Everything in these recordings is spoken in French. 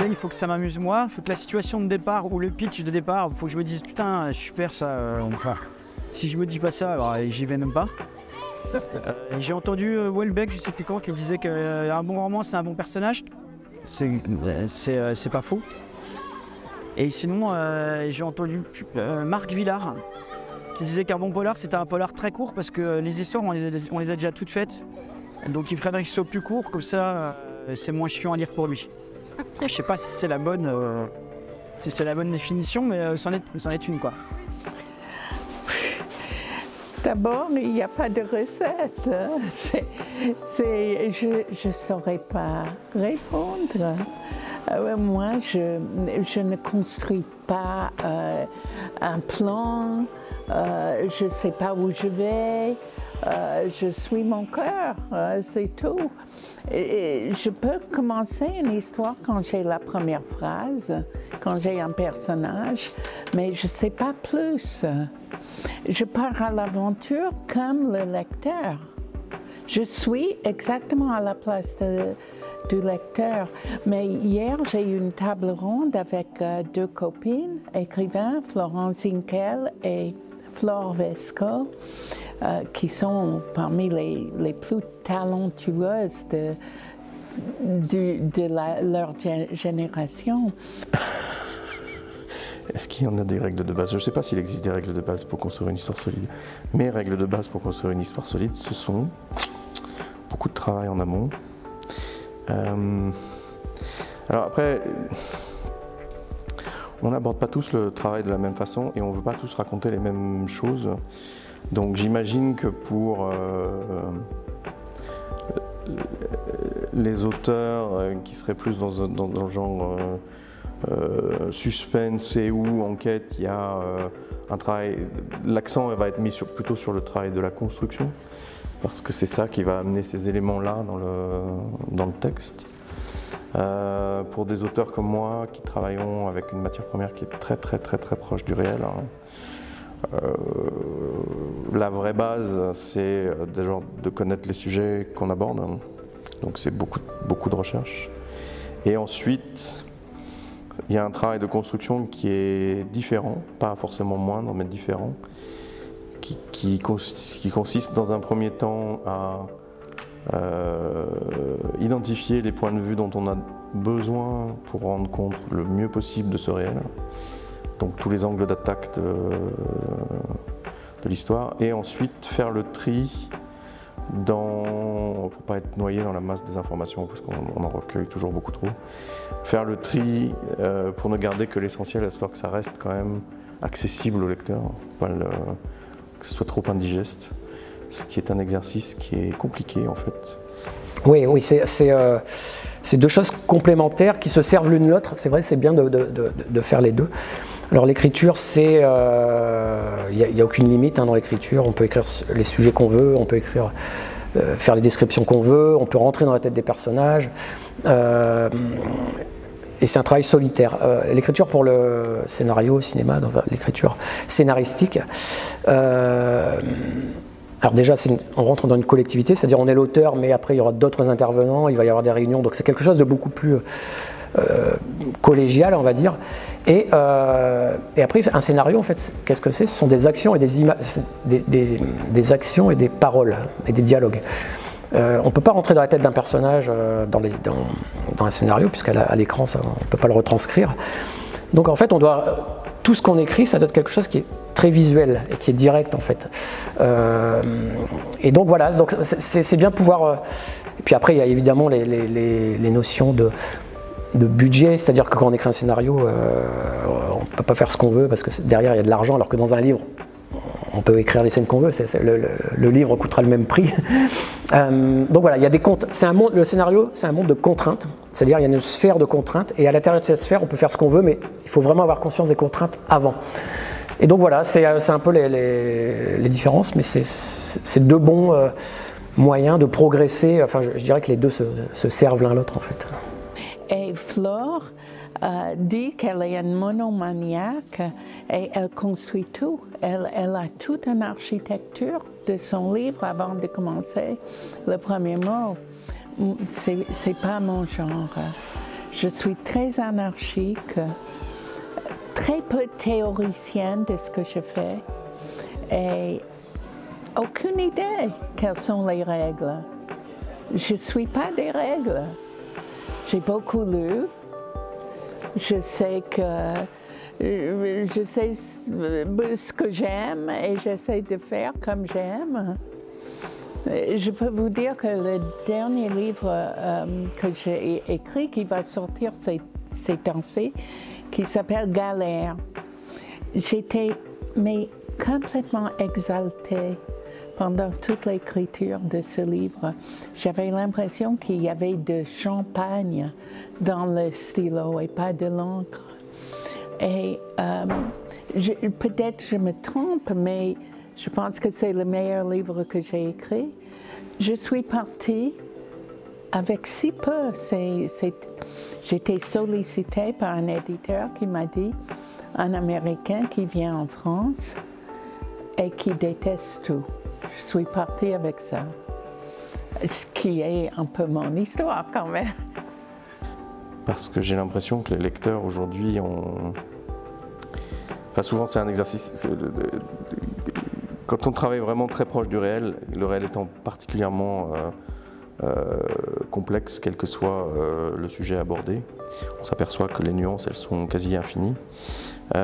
il faut que ça m'amuse moi, il faut que la situation de départ ou le pitch de départ, il faut que je me dise putain, super ça. Enfin, si je me dis pas ça, alors j'y vais même pas. J'ai entendu Houellebecq, je sais plus quand, qui disait qu'un bon roman c'est un bon personnage. C'est pas faux. Et sinon, j'ai entendu Marc Villard qui disait qu'un bon polar c'était un polar très court parce que les histoires on les a déjà toutes faites. Donc il faudrait qu'il soit plus court, comme ça c'est moins chiant à lire pour lui. Je sais pas si c'est la bonne définition, mais c'en est une quoi. D'abord, il n'y a pas de recette. Je ne saurais pas répondre. Moi, je ne construis pas un plan, je ne sais pas où je vais, je suis mon cœur, c'est tout. Et je peux commencer une histoire quand j'ai la première phrase, quand j'ai un personnage, mais je ne sais pas plus. Je pars à l'aventure comme le lecteur. Je suis exactement à la place du lecteur. Mais hier, j'ai eu une table ronde avec deux copines, écrivains, Florence Zinkel et Flore Vesco, qui sont parmi les plus talentueuses de leur génération. Est-ce qu'il y en a des règles de base? Je ne sais pas s'il existe des règles de base pour construire une histoire solide. Mes règles de base pour construire une histoire solide, ce sont beaucoup de travail en amont. Alors après, on n'aborde pas tous le travail de la même façon et on ne veut pas tous raconter les mêmes choses. Donc j'imagine que pour les auteurs qui seraient plus dans le genre suspense et ou enquête, il y a un travail, l'accent va être mis plutôt sur le travail de la construction, parce que c'est ça qui va amener ces éléments-là dans le texte. Pour des auteurs comme moi, qui travaillons avec une matière première qui est très proche du réel, la vraie base, c'est déjà de connaître les sujets qu'on aborde, donc c'est beaucoup de recherche. Et ensuite, il y a un travail de construction qui est différent, pas forcément moindre, mais différent, qui consiste dans un premier temps à identifier les points de vue dont on a besoin pour rendre compte le mieux possible de ce réel, donc tous les angles d'attaque de l'histoire, et ensuite faire le tri pour ne pas être noyé dans la masse des informations, parce qu'on en recueille toujours beaucoup trop. Faire le tri pour ne garder que l'essentiel, à savoir que ça reste quand même accessible au lecteur, pas que ce soit trop indigeste, ce qui est un exercice qui est compliqué en fait. Oui, c'est deux choses complémentaires qui se servent l'une l'autre. C'est vrai, c'est bien de faire les deux. Alors l'écriture, il n'y a aucune limite dans l'écriture. On peut écrire les sujets qu'on veut, on peut écrire, faire les descriptions qu'on veut, on peut rentrer dans la tête des personnages. Et c'est un travail solitaire. L'écriture pour le scénario au cinéma, l'écriture scénaristique, alors déjà, on rentre dans une collectivité, c'est-à-dire on est l'auteur, mais après il y aura d'autres intervenants, il va y avoir des réunions, donc c'est quelque chose de beaucoup plus collégial, on va dire. Et après, un scénario, en fait, qu'est-ce que c'est? Ce sont des actions et des actions et des paroles et des dialogues. On ne peut pas rentrer dans la tête d'un personnage dans un scénario, puisqu'à l'écran, on ne peut pas le retranscrire. Donc en fait, tout ce qu'on écrit, ça doit être quelque chose qui est très visuel et qui est direct en fait. Et donc voilà, c'est bien pouvoir... Et puis après, il y a évidemment les notions de budget, c'est-à-dire que quand on écrit un scénario, on ne peut pas faire ce qu'on veut parce que derrière il y a de l'argent, alors que dans un livre, on peut écrire les scènes qu'on veut, le livre coûtera le même prix. Donc voilà, il y a des comptes. Le scénario, c'est un monde de contraintes, c'est-à-dire il y a une sphère de contraintes, et à l'intérieur de cette sphère, on peut faire ce qu'on veut, mais il faut vraiment avoir conscience des contraintes avant. Et donc voilà, c'est un peu les différences, mais c'est deux bons moyens de progresser. Enfin, je dirais que les deux se servent l'un l'autre en fait. Et Flore dit qu'elle est une monomaniaque et elle construit tout. Elle a toute une architecture de son livre avant de commencer le premier mot. C'est pas mon genre. Je suis très anarchique, très peu théoricienne de ce que je fais et aucune idée quelles sont les règles. Je ne suis pas des règles. J'ai beaucoup lu. Je sais ce que j'aime et j'essaie de faire comme j'aime. Je peux vous dire que le dernier livre que j'ai écrit, qui va sortir ces temps-ci, qui s'appelle Galère, j'étais complètement exaltée pendant toute l'écriture de ce livre. J'avais l'impression qu'il y avait de champagne dans le stylo et pas de l'encre. Et peut-être je me trompe, mais je pense que c'est le meilleur livre que j'ai écrit. Je suis partie avec si peu. J'étais sollicitée par un éditeur qui m'a dit, un Américain qui vient en France et qui déteste tout. Je suis partie avec ça, ce qui est un peu mon histoire quand même. Parce que j'ai l'impression que les lecteurs aujourd'hui ont... Enfin, souvent c'est un exercice... Quand on travaille vraiment très proche du réel, le réel étant particulièrement complexe, quel que soit le sujet abordé, on s'aperçoit que les nuances, elles sont quasi infinies. On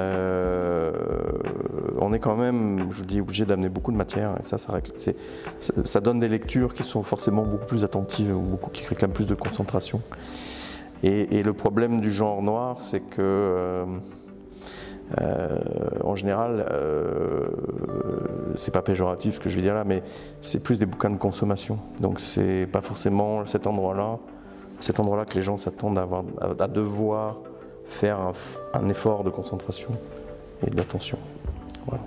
est quand même, je vous dis, obligé d'amener beaucoup de matière, et ça donne des lectures qui sont forcément beaucoup plus attentives, qui réclament plus de concentration. Et le problème du genre noir, c'est que en général, c'est pas péjoratif ce que je vais dire là, mais c'est plus des bouquins de consommation. Donc c'est pas forcément cet endroit-là que les gens s'attendent à devoir faire un effort de concentration et d'attention. Voilà.